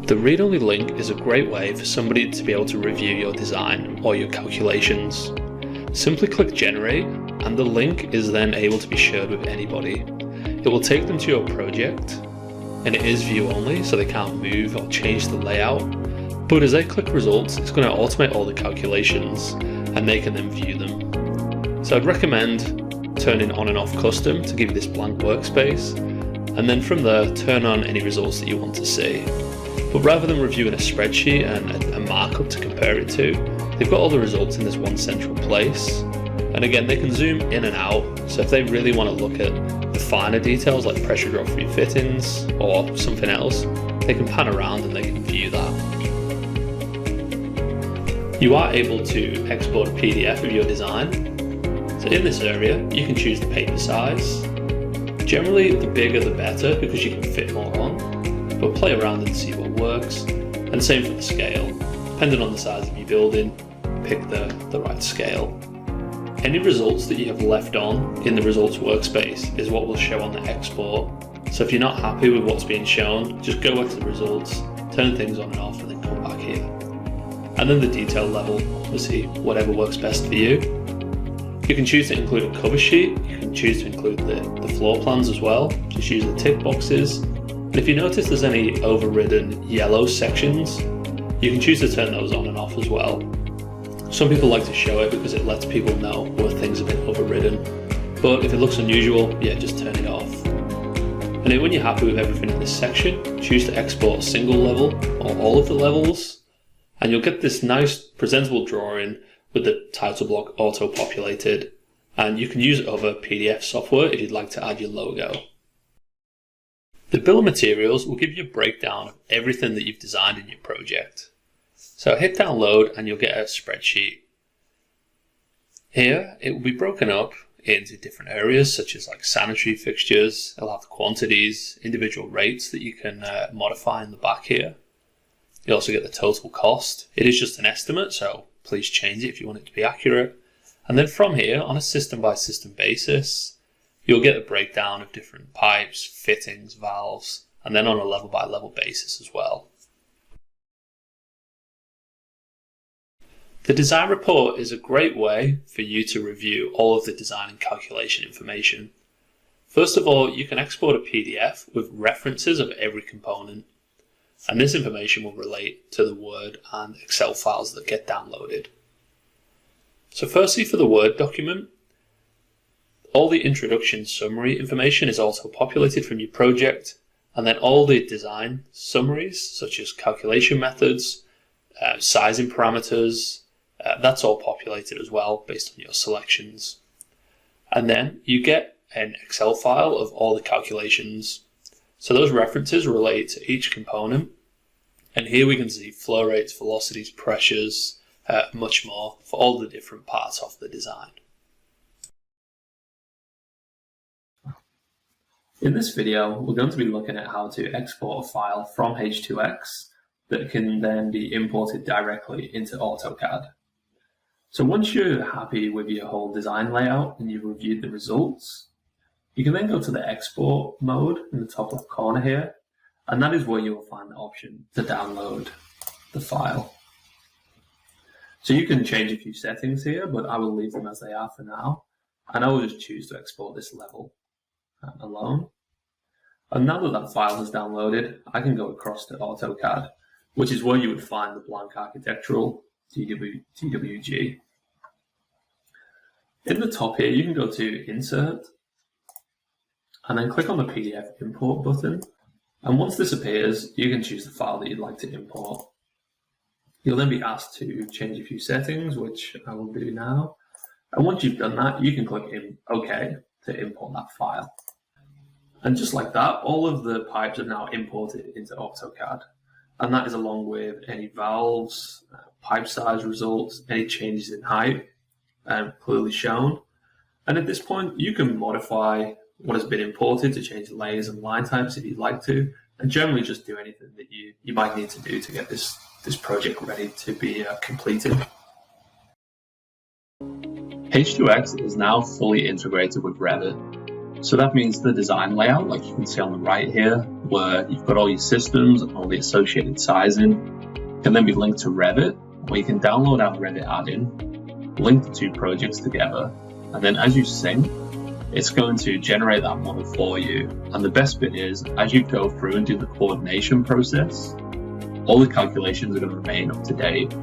The read-only link is a great way for somebody to be able to review your design or your calculations. Simply click generate and the link is then able to be shared with anybody. It will take them to your project and it is view only, so they can't move or change the layout. But as they click results, it's going to automate all the calculations and they can then view them. So I'd recommend turning on and off custom to give you this blank workspace, and then from there turn on any results that you want to see. But rather than reviewing a spreadsheet and a markup to compare it to, they've got all the results in this one central place. And again, they can zoom in and out, so if they really want to look at the finer details like pressure drop free fittings or something else, they can pan around and they can view that. You are able to export a PDF of your design. So in this area, you can choose the paper size. Generally, the bigger the better because you can fit more on, but play around and see what works. And same for the scale. Depending on the size of your building, pick the right scale. Any results that you have left on in the results workspace is what will show on the export. So if you're not happy with what's being shown, just go back to the results, turn things on and off, and then come back here. And then the detail level, obviously whatever works best for you. You can choose to include a cover sheet, you can choose to include the floor plans as well, just use the tick boxes. And if you notice there's any overridden yellow sections, you can choose to turn those on and off as well. Some people like to show it because it lets people know where things have been overridden. But if it looks unusual, yeah, just turn it off. And then when you're happy with everything in this section, choose to export a single level or all of the levels, and you'll get this nice presentable drawing with the title block auto-populated. And you can use other PDF software if you'd like to add your logo. The bill of materials will give you a breakdown of everything that you've designed in your project. So hit download and you'll get a spreadsheet. Here it will be broken up into different areas such as like sanitary fixtures. It'll have the quantities, individual rates that you can modify in the back here. You also get the total cost. It is just an estimate, so please change it if you want it to be accurate. And then from here, on a system by system basis, you'll get a breakdown of different pipes, fittings, valves, and then on a level by level basis as well. The design report is a great way for you to review all of the design and calculation information. First of all, you can export a PDF with references of every component, and this information will relate to the Word and Excel files that get downloaded. So firstly, for the Word document, all the introduction summary information is also populated from your project, and then all the design summaries, such as calculation methods, sizing parameters, that's all populated as well based on your selections. And then you get an Excel file of all the calculations. So those references relate to each component. And here we can see flow rates, velocities, pressures, much more for all the different parts of the design. In this video, we're going to be looking at how to export a file from h2x that can then be imported directly into AutoCAD. So once you're happy with your whole design layout and you've reviewed the results, you can then go to the export mode in the top left corner here, and that is where you will find the option to download the file. So you can change a few settings here, but I will leave them as they are for now, and I will just choose to export this level alone. And now that that file is downloaded, I can go across to AutoCAD, which is where you would find the blank architectural DWG. In the top here, you can go to Insert, and then click on the PDF Import button. And once this appears, you can choose the file that you'd like to import. You'll then be asked to change a few settings, which I will do now. And once you've done that, you can click OK to import that file. And just like that, all of the pipes are now imported into AutoCAD. And that is along with any valves, pipe size results, any changes in height, clearly shown. And at this point, you can modify what has been imported to change layers and line types if you'd like to, and generally just do anything that you might need to do to get this project ready to be completed. h2x is now fully integrated with Revit, So that means the design layout, like you can see on the right here, where you've got all your systems and all the associated sizing, can then be linked to Revit, where you can download our Revit add-in, link the two projects together, and then as you sync, it's going to generate that model for you. And the best bit is, as you go through and do the coordination process, all the calculations are going to remain up to date.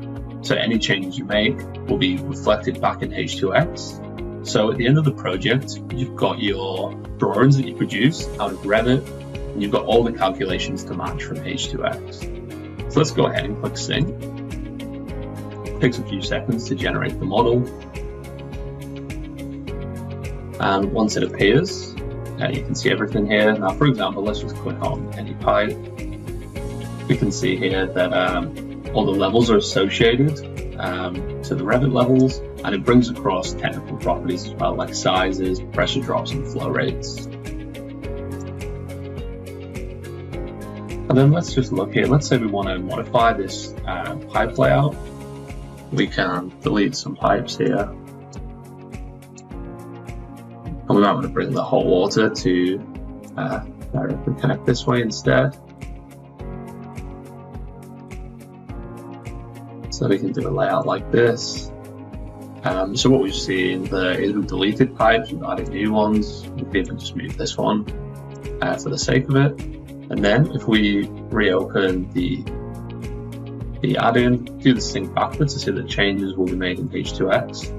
So any changes you make will be reflected back in h2x. So at the end of the project, you've got your drawings that you produce out of Revit, and you've got all the calculations to match from h2x. So let's go ahead and click sync. It takes a few seconds to generate the model. And once it appears, you can see everything here. Now, for example, let's just click on any pipe. We can see here that all the levels are associated to the Revit levels, and it brings across technical properties as well, like sizes, pressure drops, and flow rates. And then let's just look here. Let's say we want to modify this pipe layout. We can delete some pipes here. And we might want to bring the hot water to directly connect this way instead. So we can do a layout like this. So what we've seen there is we've deleted pipes, we've added new ones. We can even just move this one for the sake of it. And then if we reopen the add-in, do the sync backwards to see that changes will be made in h2x.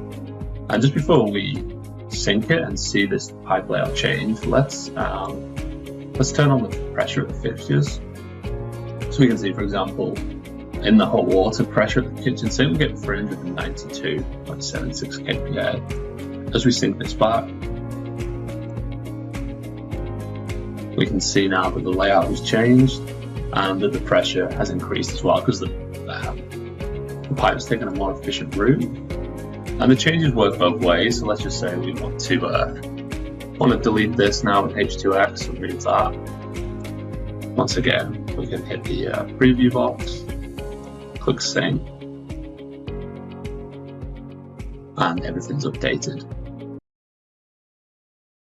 And just before we sync it and see this pipe layout change, let's turn on the pressure of the fixtures. So we can see, for example, in the hot water pressure at the kitchen sink, we get 392.76 kPa. As we sync this back, we can see now that the layout has changed and that the pressure has increased as well, because the pipe has taken a more efficient route. And the changes work both ways. So let's just say we want to delete this now with h2x, remove that. Once again, we can hit the preview box, click sync, and everything's updated.